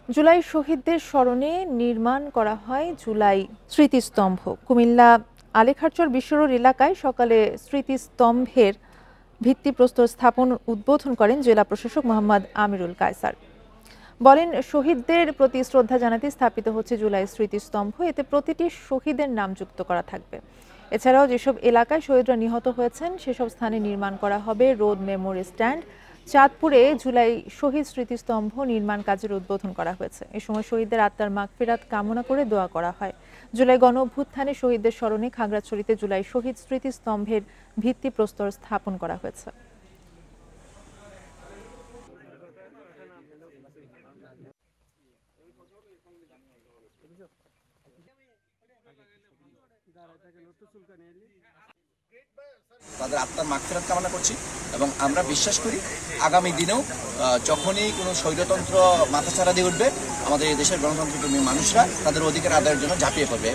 জুলাই শহীদদের স্মরণে নির্মাণ করা হয় জুলাই স্মৃতিস্তম্ভ। কুমিল্লা আলেখারচর বিশ্ব রোড এলাকায় সকালে স্মৃতিস্তম্ভের ভিত্তিপ্রস্তর স্থাপন উদ্বোধন করেন জেলা প্রশাসক মোহাম্মদ আমিরুল কায়সার। বলেন, শহীদদের প্রতি শ্রদ্ধা জানাতে স্থাপিত হচ্ছে জুলাই স্মৃতিস্তম্ভ। এতে প্রতিটি শহীদের নাম যুক্ত করা থাকবে। এছাড়াও যেসব এলাকায় শহীদরা নিহত হয়েছেন সেসব স্থানে নির্মাণ করা হবে রোড মেমোরি স্ট্যান্ড। চাঁদপুরে জুলাই শহীদ স্মৃতিস্তম্ভ নির্মাণ কাজের উদ্বোধন করা হয়েছে। এ সময় শহীদদের আত্মার মাগফিরাত কামনা করে দোয়া করা হয়। জুলাই গণ অভ্যুত্থানে শহীদদের স্মরণে খাগড়াছড়িতে জুলাই শহীদ স্মৃতিস্তম্ভের ভিত্তিপ্রস্তর স্থাপন করা হয়েছে। তাদের আত্মার মাগফিরাত কামনা করছি এবং আমরা বিশ্বাস করি আগামী দিনেও যখনই কোনো স্বৈরতন্ত্র মাথাচাড়া দিয়ে উঠবে, আমাদের এই দেশের গণতন্ত্রপ্রেমী মানুষরা তাদের অধিকার আদায়ের জন্য ঝাঁপিয়ে পড়বে।